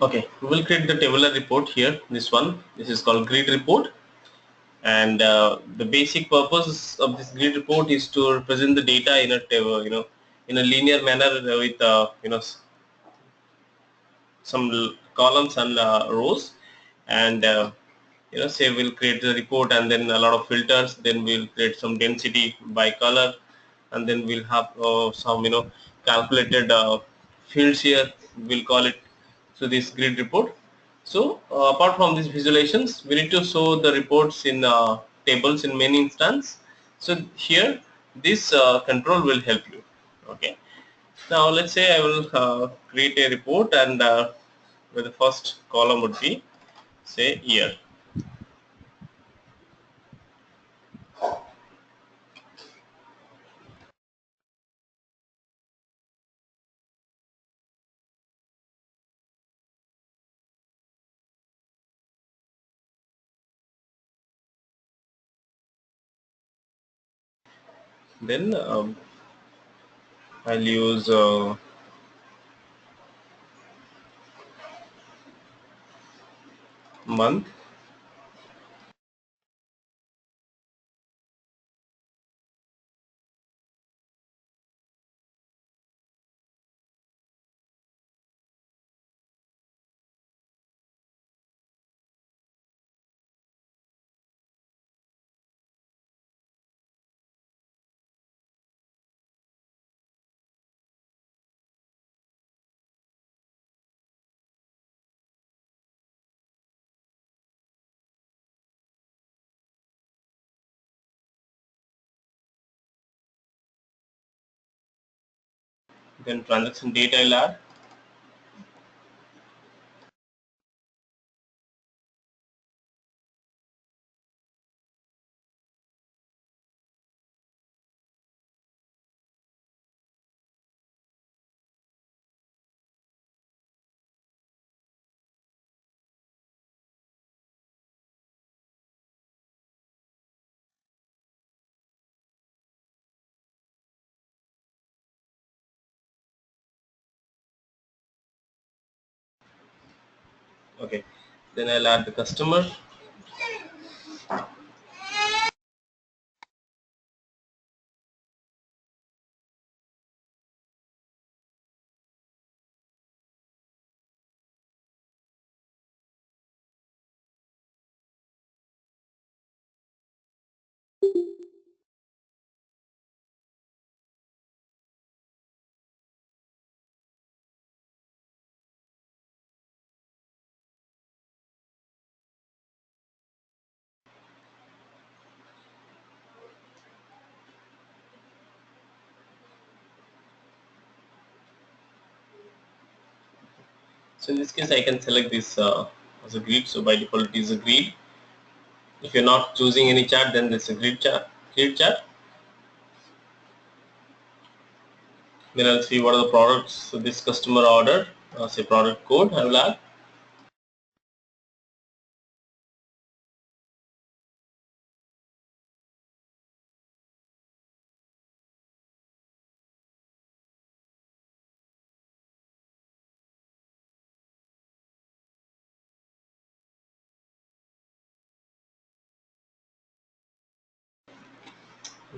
Okay, we will create the tabular report here. This is called grid report, and the basic purpose of this grid report is to represent the data in a table, in a linear manner with some columns and rows, and say we'll create the report and then a lot of filters, then we'll create some density by color, and then we'll have some calculated fields here, we'll call it. So this grid report. So apart from these visualizations, we need to show the reports in tables in many instances. So here this control will help you. Okay, now let's say I will create a report, and where the first column would be say year. Then I'll use month. Then transaction date I'll add. Okay, then I'll add the customer. So in this case, I can select this as a grid. So by default, it is a grid. If you're not choosing any chart, then it's a grid chart. Grid chart. Then I'll see what are the products. So this customer order, say product code, I will add.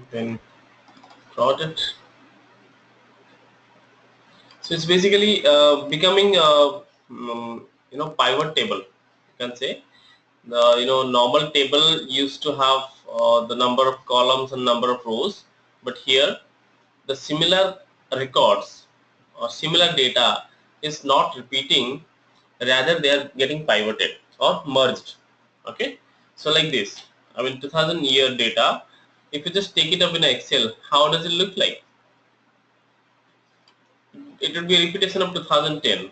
Then product. So it's basically becoming pivot table. You can say the normal table used to have the number of columns and number of rows, but here the similar records or similar data is not repeating, rather they are getting pivoted or merged. Okay, so like this, I mean 2000 year data, if you just take it up in Excel, how does it look like? It would be a repetition of 2010.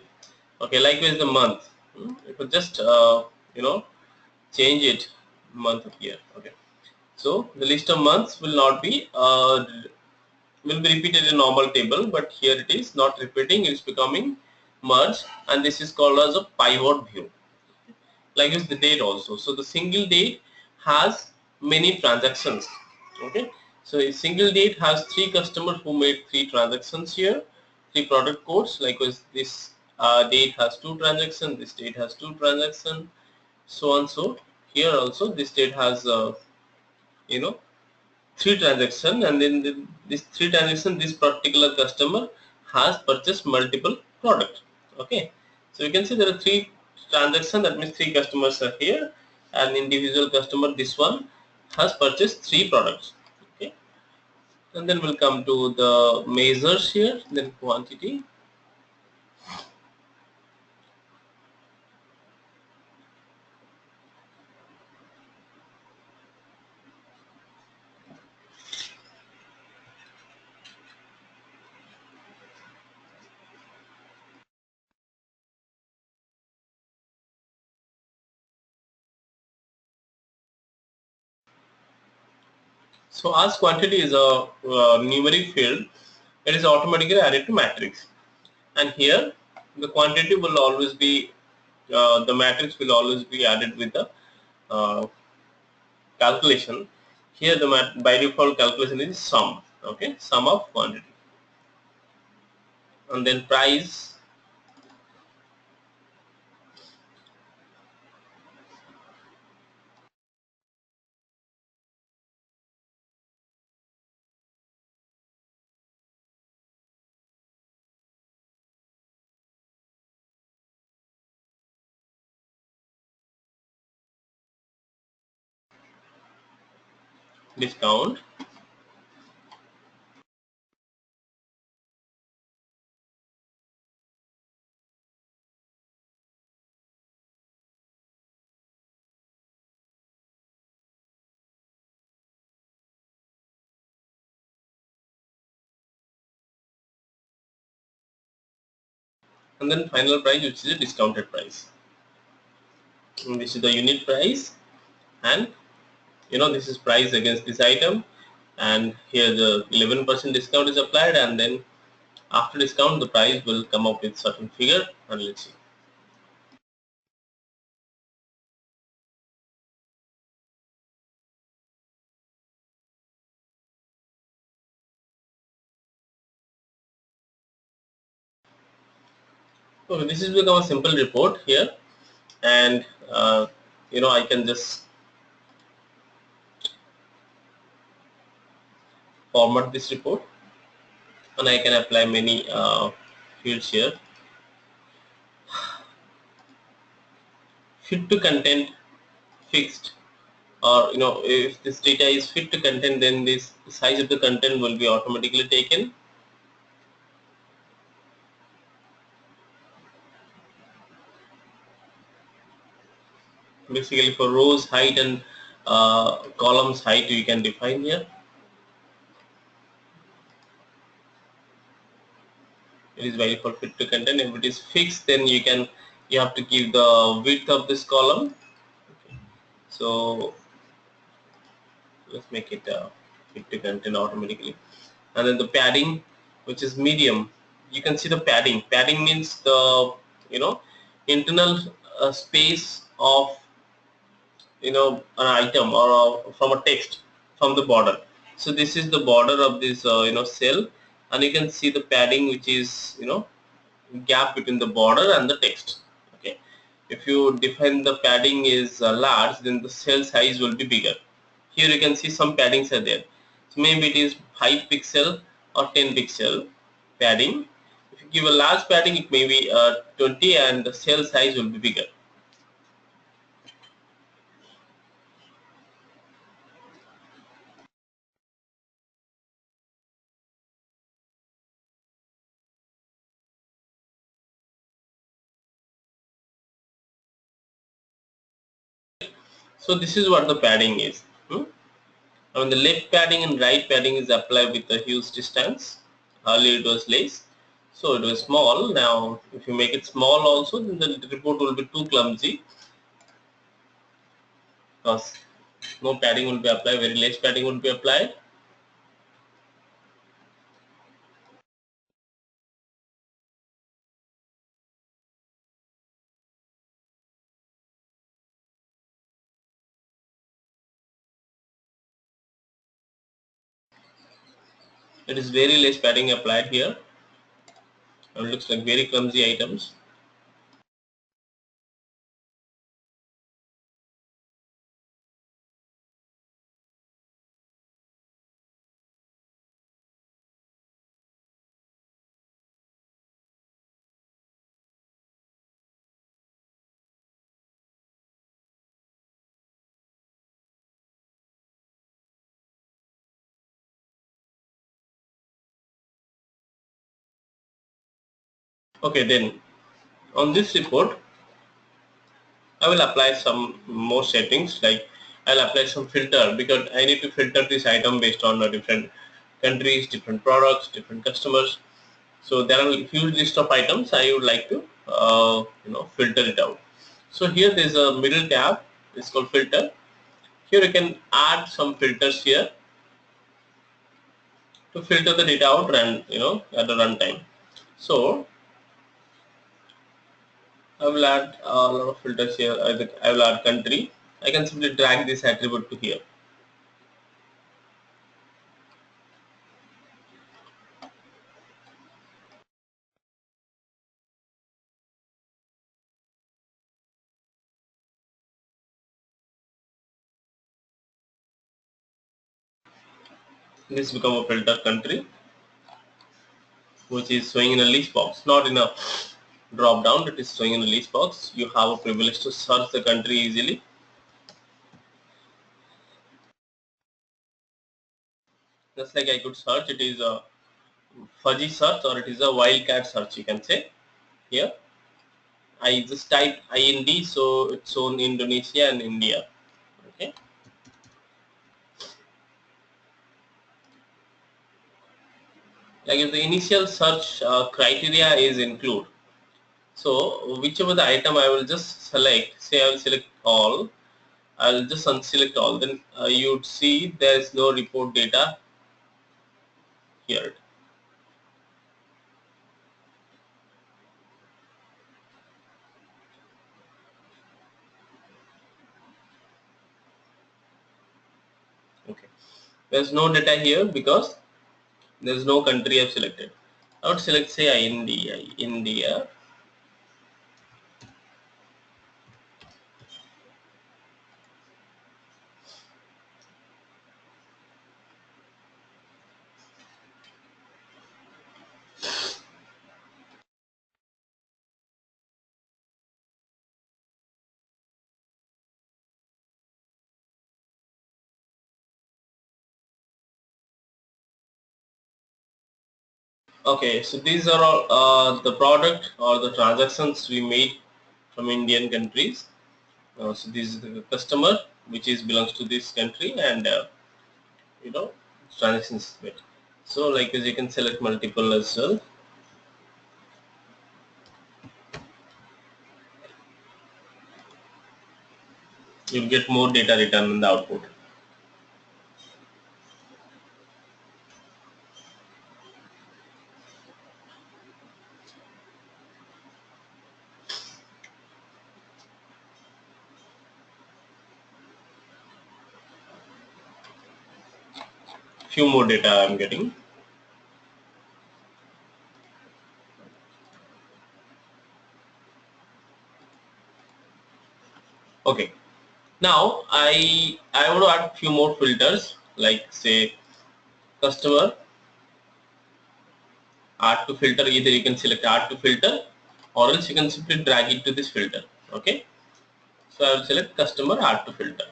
Okay, likewise the month, it would just change it month of year. Okay, so the list of months will not be repeated in normal table, but here it is not repeating, it is becoming merged, and this is called as a pivot view. Likewise the date also. So the single date has many transactions. Okay, so a single date has three customers who made three transactions here, three product codes. Likewise this date has 2 transactions, this date has 2 transactions, so on. So here also this date has you know 3 transactions, and then this 3 transaction, this particular customer has purchased multiple products. Okay, so you can see there are 3 transactions, that means 3 customers are here, and individual customer, this one, has purchased 3 products. Okay, and then we'll come to the measures here, then quantity. So as quantity is a numeric field, it is automatically added to matrix, and here the quantity will always be the matrix will always be added with the uh, calculation. Here the by default calculation is sum. Okay, sum of quantity, and then price. Discount, and then final price, which is a discounted price. And this is the unit price, and this is price against this item, and here the 11% discount is applied, and then after discount the price will come up with certain figure, and let's see. So this is become a simple report here, and I can just format this report, and I can apply many fields here. Fit to content, fixed, or if this data is fit to content, then this size of the content will be automatically taken. Basically for rows height and columns height you can define here. It is by default fit to content. If it is fixed, then you have to give the width of this column. Okay. So let's make it fit to content automatically. And then the padding, which is medium, you can see the padding. Padding means the internal space of an item, or from a text, from the border. So this is the border of this cell, and you can see the padding, which is gap between the border and the text. Okay, if you define the padding is large, then the cell size will be bigger. Here you can see some paddings are there, so maybe it is 5 pixel or 10 pixel padding. If you give a large padding, it may be 20, and the cell size will be bigger. So this is what the padding is. I mean, the left padding and right padding is applied with a huge distance. Earlier it was less, so it was small. Now if you make it small also, then the report will be too clumsy, because no padding will be applied, very less padding will be applied. It is very less padding applied here. It looks like very clumsy items. Okay, then on this report, I will apply some more settings, like I'll apply some filter because I need to filter this item based on different countries, different products, different customers. So there are a huge list of items I would like to filter it out. So here there is a middle tab. It's called filter. Here you can add some filters here to filter the data out and at the runtime. So I will add a lot of filters here. I will add country. I can simply drag this attribute to here. This become a filter country, which is showing in a list box, not in a drop down. It is showing in a list box. You have a privilege to search the country easily. Just like I could search, it is a fuzzy search or it is a wildcat search. You can say here. I just typed IND, so it's shown Indonesia and India. Okay. Like if the initial search criteria is include, so whichever the item I will just select, say I will select all, I'll just unselect all, then you would see there is no report data here. Okay, there's no data here because there's no country I've selected. I would select say India. Okay, so these are all the product or the transactions we made from Indian countries. So this is the customer which is belongs to this country, and you know transactions made. So like as you can select multiple as well. You'll get more data return in the output. Few more data I'm getting. Okay. Now I want to add few more filters, like say customer, add to filter. Either you can select add to filter, or else you can simply drag it to this filter. Okay. So I will select customer, add to filter.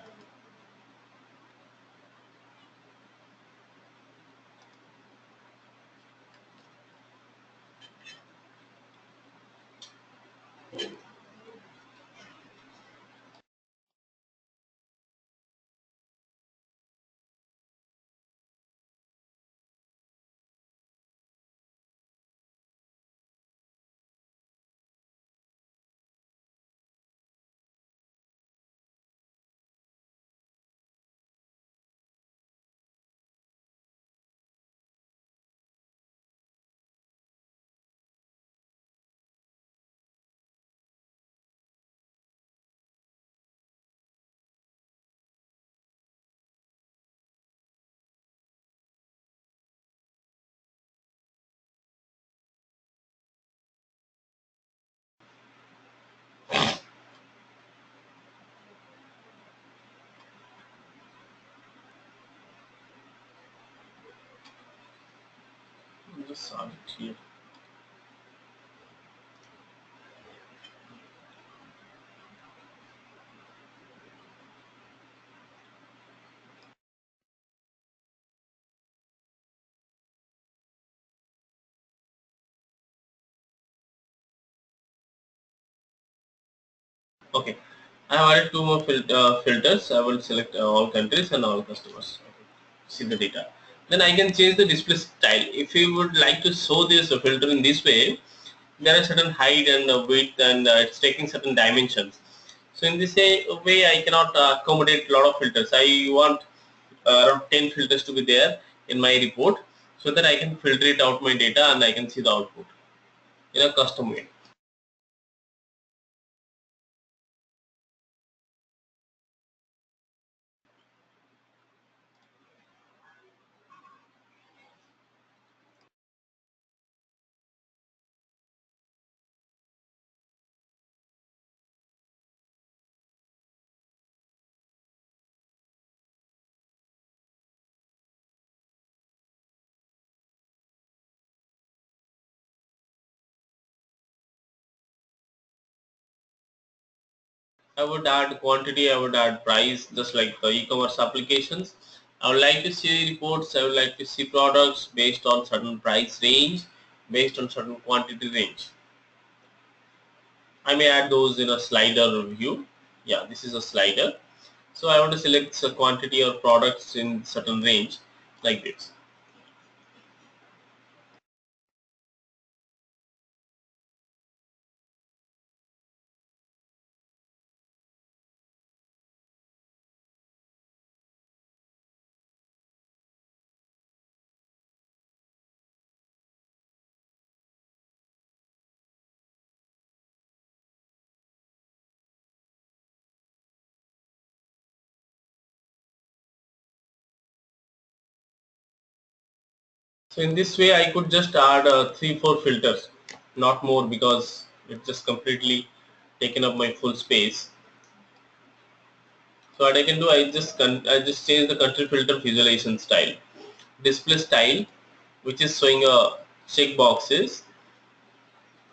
Just add it here. Okay, I have added two more filters. I will select all countries and all customers. Okay. See the data. Then I can change the display style. If you would like to show this filter in this way, there are certain height and width, and it's taking certain dimensions. So in this way, I cannot accommodate a lot of filters. I want around 10 filters to be there in my report, so that I can filter it out my data and I can see the output in a custom way. I would add quantity, I would add price, just like the e-commerce applications. I would like to see reports, I would like to see products based on certain price range, based on certain quantity range. I may add those in a slider view. Yeah, this is a slider. So I want to select a quantity of products in certain range like this. So in this way, I could just add 3-4 filters, not more, because it just completely taken up my full space. So what I can do, I just change the country filter visualization style, display style, which is showing a check boxes.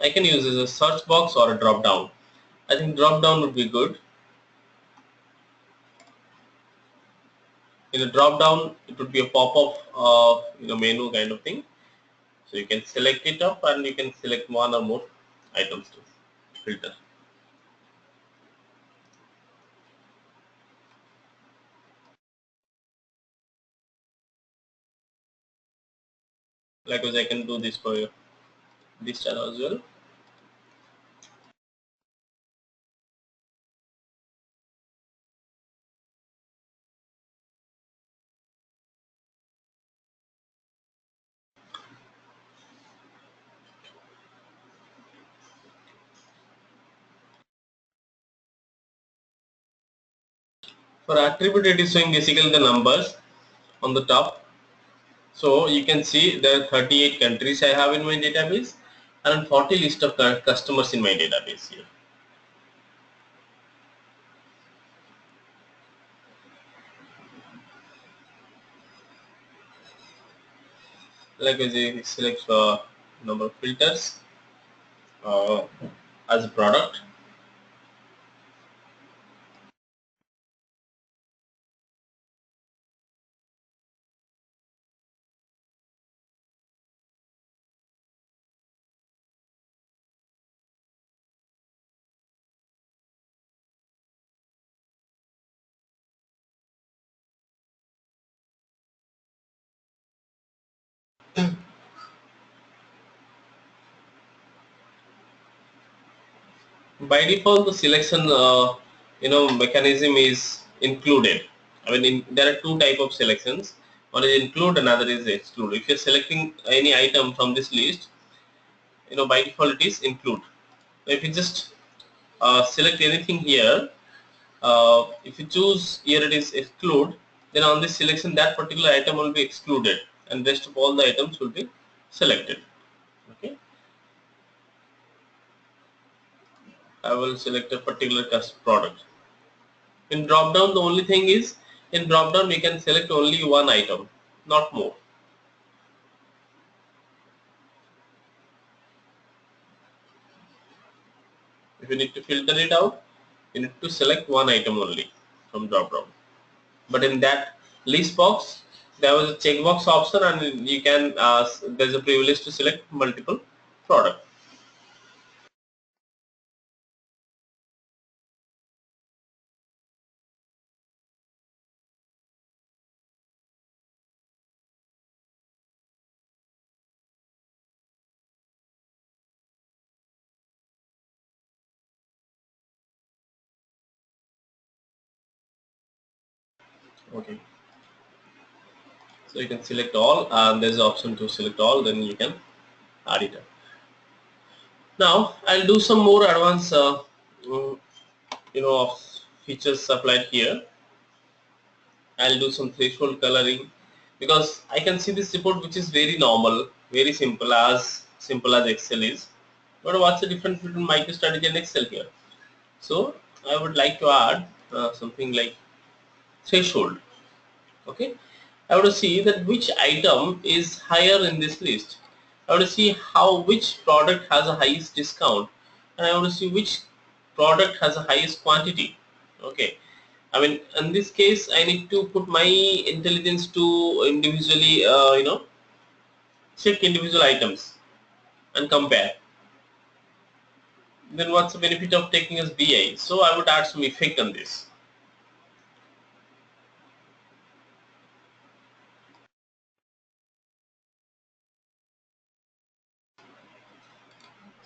I can use as a search box or a drop down. I think drop down would be good. In a drop down, it would be a pop-up menu kind of thing. So you can select it up and you can select one or more items to filter. Likewise, I can do this for you, this channel as well. For attribute, it is showing basically the numbers on the top. So you can see there are 38 countries I have in my database and 40 list of customers in my database here. Likewise, you select number of filters uh, as a product. By default, the selection mechanism is included. I mean, there are two type of selections. One is include, another is exclude. If you're selecting any item from this list, by default it is include. If you just select anything here, if you choose here it is exclude, then on this selection that particular item will be excluded and rest of all the items will be selected. Okay, I will select a particular product. In drop down, the only thing is, in drop down we can select only one item, not more. If you need to filter it out, you need to select one item only from drop down. But in that list box, there was a checkbox option, and you can there's a privilege to select multiple product. Okay, so you can select all, and there's an option to select all, then you can add it. Now I'll do some more advanced mm, of features applied here. I'll do some threshold coloring, because I can see this report which is very normal, very simple as Excel is. But what's the difference between MicroStrategy and Excel here? So I would like to add something like threshold. Okay, I want to see that which item is higher in this list. I want to see which product has a highest discount, and I want to see which product has a highest quantity. Okay, I mean, in this case I need to put my intelligence to individually check individual items and compare. Then what's the benefit of taking as BI? So I would add some effect on this.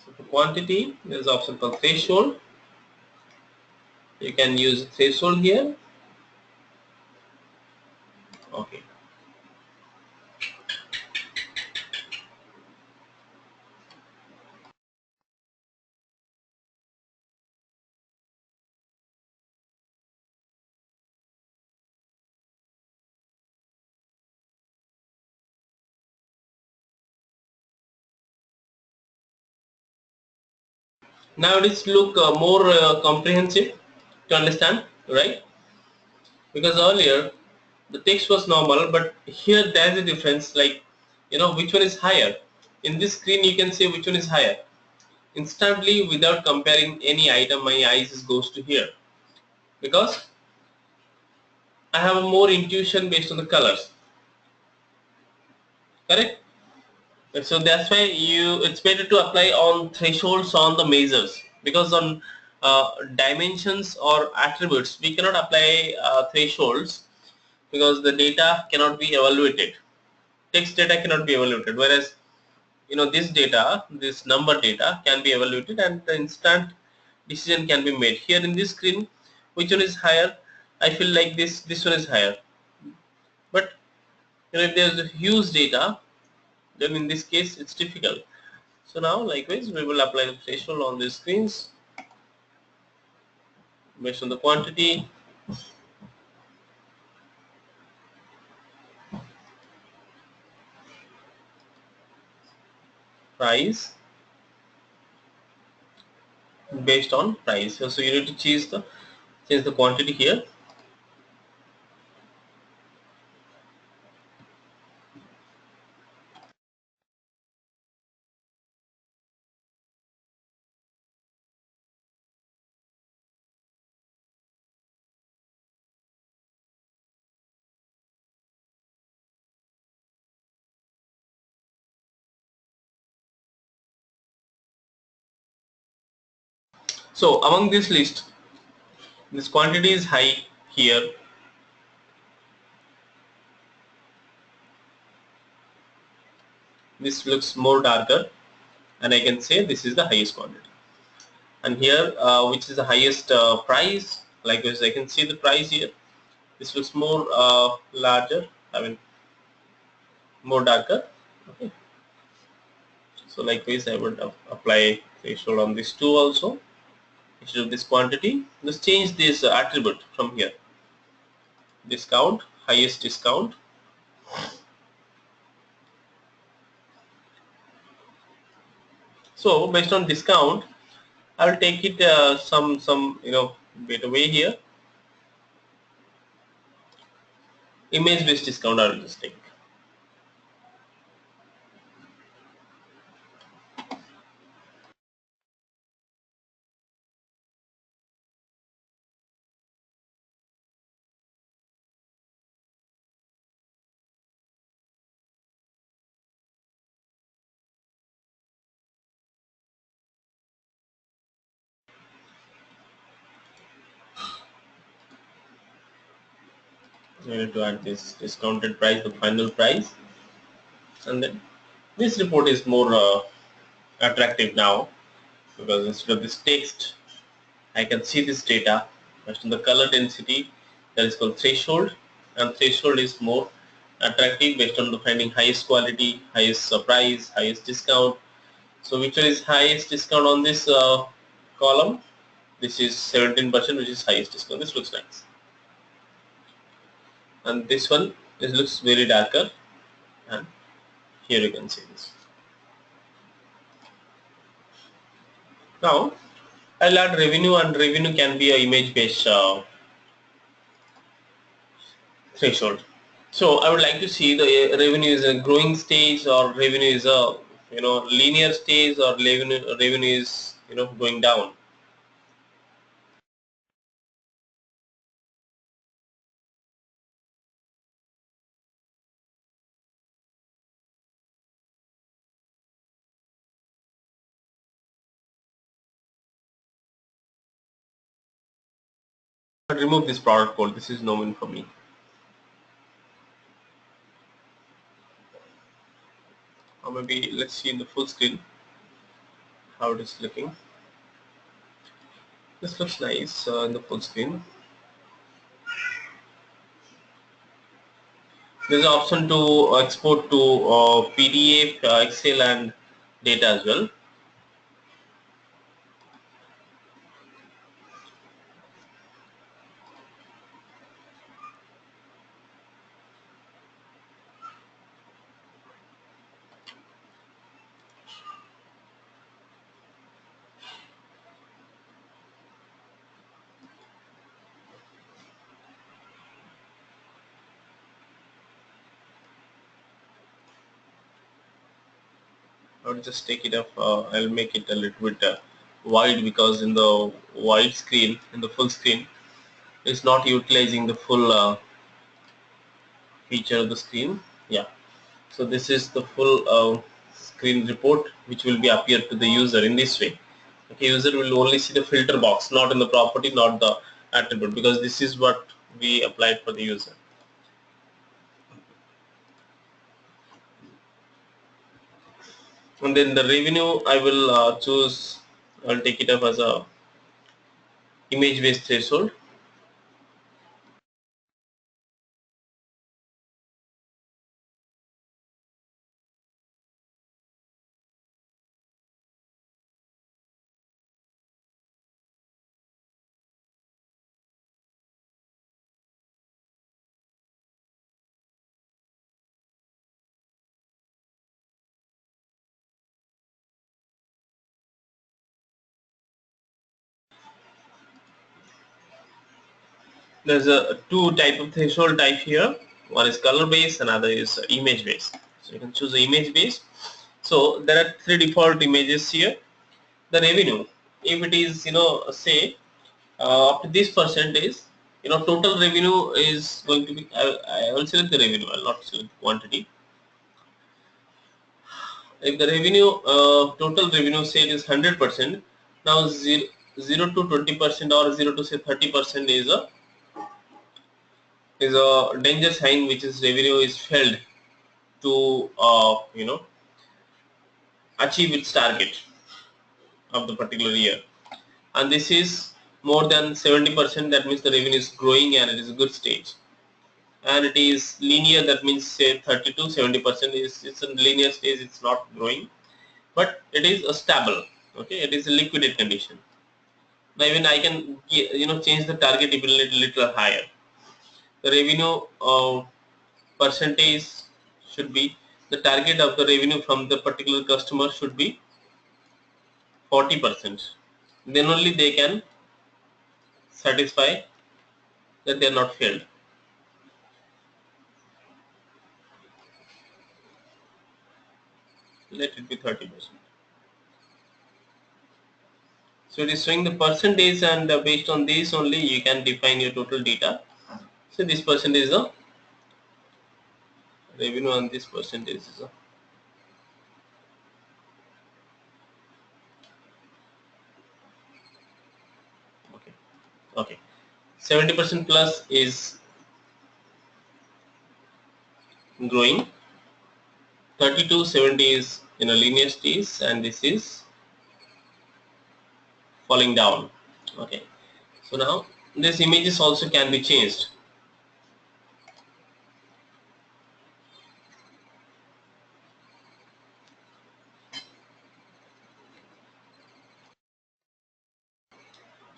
So for quantity, there is option called threshold. You can use threshold here. Okay. Now it is look more comprehensive to understand, right? Because earlier the text was normal, but here there is a difference, like which one is higher. In this screen you can say which one is higher. Instantly, without comparing any item, my eyes goes to here, because I have a more intuition based on the colors. Correct? So that's why it's better to apply on thresholds on the measures, because on dimensions or attributes we cannot apply thresholds, because the data cannot be evaluated. Text data cannot be evaluated, whereas this number data can be evaluated, and the instant decision can be made. Here in this screen, which one is higher? I feel like this one is higher, but if there's a huge data, then in this case it's difficult. So now likewise we will apply the threshold on the screens based on the quantity, price, based on price. So you need to change the quantity here. So among this list, this quantity is high here. This looks more darker, and I can say this is the highest quantity. And here, which is the highest price, likewise I can see the price here. This looks more larger, I mean more darker. Okay. So likewise I would apply threshold on this two also. Instead of this quantity, let's change this attribute from here. Discount, highest discount. So based on discount, I will take it some bit away here. Image based discount I will just take. I need to add this discounted price, the final price, and then this report is more attractive now, because instead of this text I can see this data based on the color density, that is called threshold. and threshold is more attractive based on the finding highest quality, highest price, highest discount. So which one is highest discount on this column? This is 17%, which is highest discount. This looks nice. And this one, this looks very darker, and here you can see this. Now I'll add revenue, and revenue can be a image based threshold. So I would like to see the revenue is a growing stage, or revenue is a linear stage, or revenue is going down. But remove this product code. This is no mean for me. Or maybe let's see in the full screen how it is looking. This looks nice in the full screen. There's an option to export to PDF, Excel, and data as well. I'll just take it up. I'll make it a little bit wide, because in the wide screen, in the full screen, it's not utilizing the full feature of the screen. Yeah. So this is the full screen report, which will be appear to the user in this way. Okay, user will only see the filter box, not in the property, not the attribute, because this is what we applied for the user. And then the revenue, I will choose. I'll take it up as a image based threshold. There's a two type of threshold type here. One is color based, another is image based. So you can choose the image based. So there are three default images here. The revenue, if it is say up to this percentage, total revenue is going to be. I will select the revenue. I will not select quantity. If the revenue total revenue say is 100%, now 0 to 20% or 0 to say 30% is a danger sign, which is revenue is failed to achieve its target of the particular year. And this is more than 70%, that means the revenue is growing and it is a good stage. And it is linear, that means say 30 to 70% is it's a linear stage, it's not growing, but it is a stable. Okay, it is a liquidate condition. Now even I can change the target even little higher. The revenue percentage should be, the target of the revenue from the particular customer should be 40%. Then only they can satisfy that they are not failed. Let it be 30%. So it is showing the percentage, and based on this only you can define your total data. So this percentage is a revenue, and this percentage is a okay. Okay. 70% plus is growing. 30 to 70 is in a linear stage, and this is falling down. Okay. So now this images also can be changed.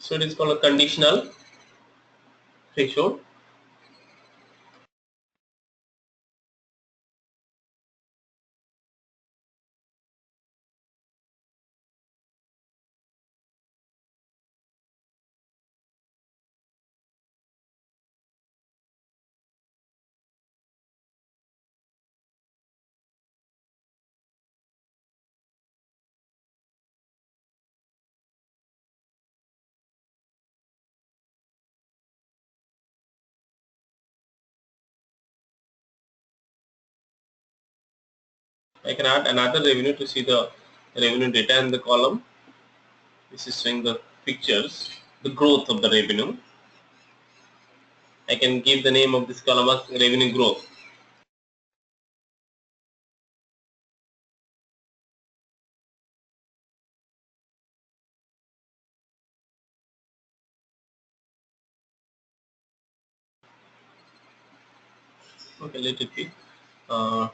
So it is called a conditional threshold. I can add another revenue to see the revenue data in the column. This is showing the pictures, the growth of the revenue. I can give the name of this column as revenue growth. Okay, let it be. Uh,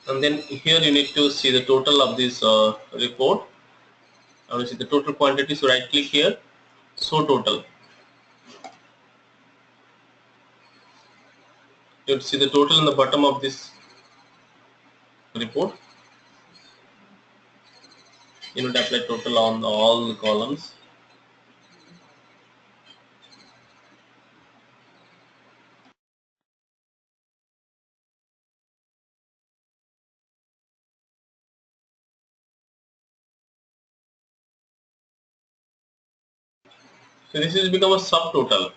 and then here you need to see the total of this report. I want to see the total quantity, so right click here, show total. You see the total in the bottom of this report. You need to apply total on all the columns. So this is become a subtotal.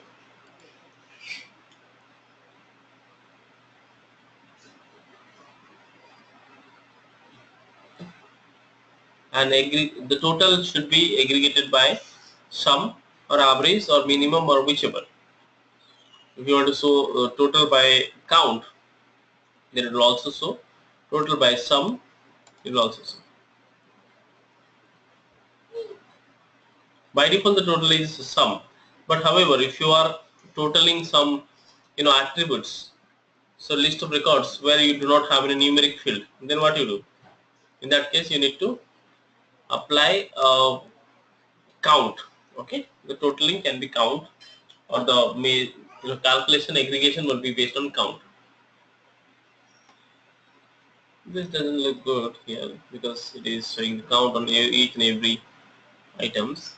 And the total should be aggregated by sum or average or minimum or whichever. If you want to show total by count, then it will also show. Total by sum, it will also show. By default, the total is sum. But however, if you are totaling some, attributes, so list of records where you do not have any numeric field, then what you do? In that case, you need to apply count. Okay, the totaling can be count, or the calculation aggregation will be based on count. This doesn't look good here because it is showing the count on each and every items.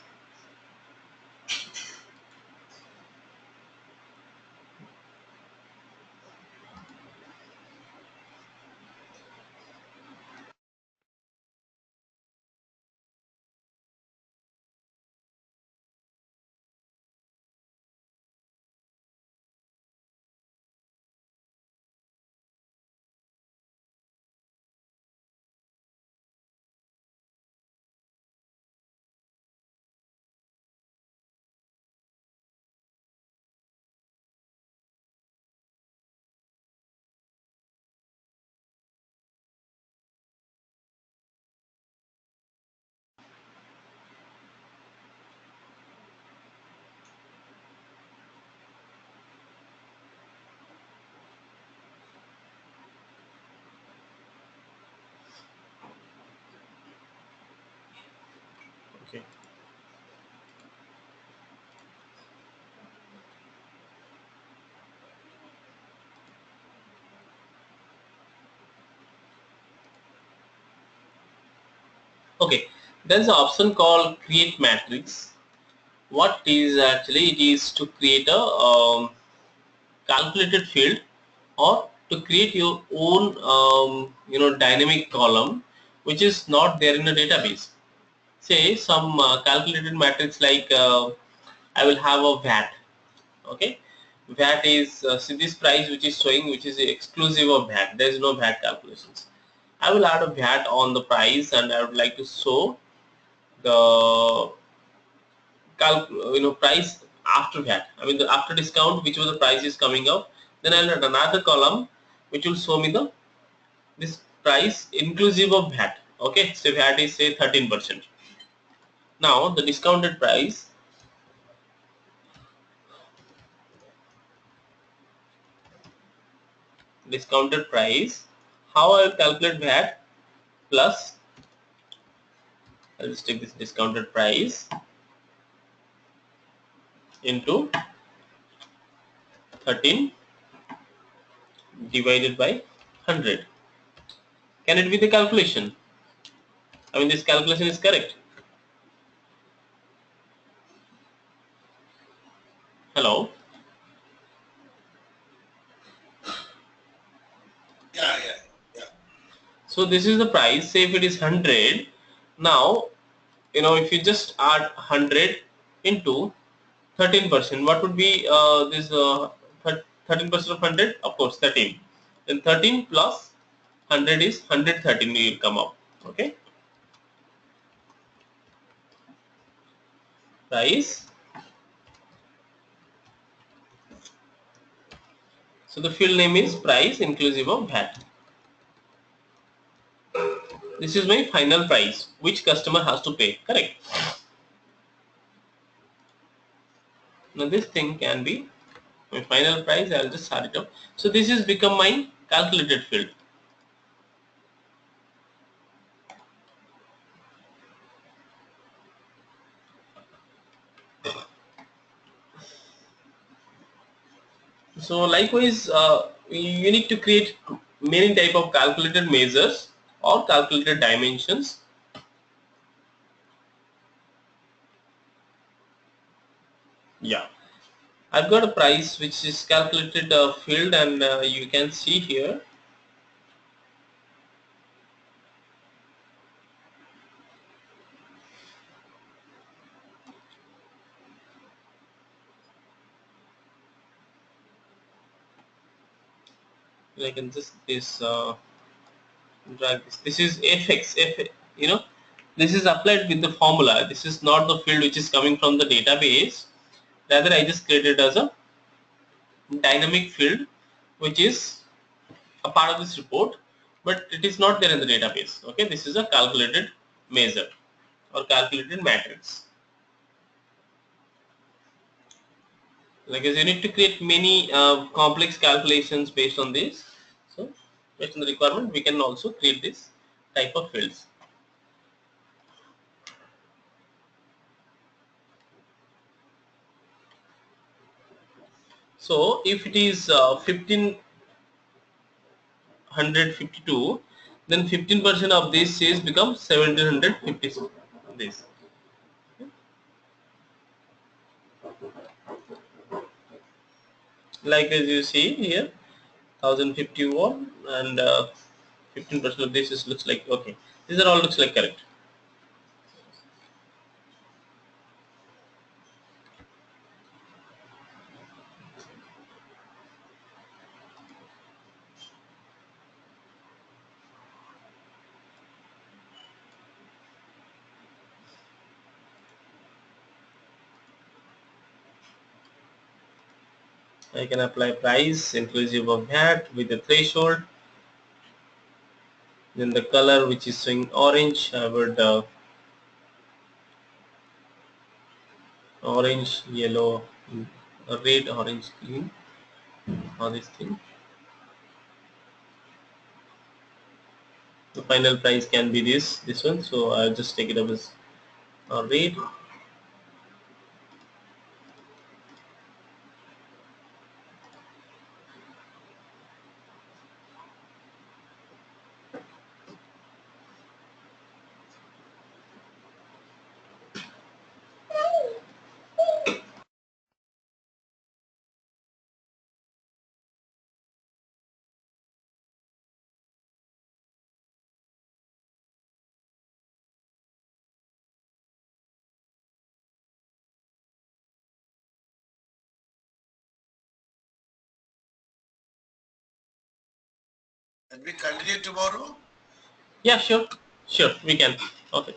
Okay. Okay. There's an option called create matrix. What is actually, it is to create a calculated field, or to create your own dynamic column which is not there in a database. Say some calculated matrix like I will have a VAT. Okay, VAT is see this price which is showing, which is exclusive of VAT. There is no VAT calculations. I will add a VAT on the price, and I would like to show the price after VAT. I mean the after discount, which was the price is coming up. Then I'll add another column which will show me the this price inclusive of VAT. Okay, so VAT is say 13%. Now the discounted price, how I will calculate VAT plus I'll just take this discounted price into 13 divided by 100. Can it be the calculation? I mean, this calculation is correct. Hello? Yeah. So this is the price. Say if it is 100. Now, if you just add 100 into 13%, what would be this 13% of 100? Of course, 13. Then 13 plus 100 is 113 will come up. Okay. Price. So the field name is price inclusive of VAT. This is my final price which customer has to pay. Correct. Now this thing can be my final price. I'll just start it up. So this is become my calculated field. So likewise, you need to create many type of calculated measures or calculated dimensions. Yeah, I've got a price which is calculated field, and you can see here. I can just drag this. This is fx. You know, this is applied with the formula. This is not the field which is coming from the database. Rather, I just created as a dynamic field, which is a part of this report, but it is not there in the database. Okay, this is a calculated measure or calculated matrix. Like as you need to create many complex calculations based on this. So based on the requirement, we can also create this type of fields. So if it is 1552, then 15% of this is become 1750. This, like as you see here, 1051, and 15% of this is looks like okay. These are all looks like correct. I can apply price inclusive of VAT with a threshold. Then the color which is showing orange, I would orange, yellow, red, orange, green, all these things. The final price can be this one. So I'll just take it up as red. And we continue tomorrow? Yeah, sure, we can. Okay.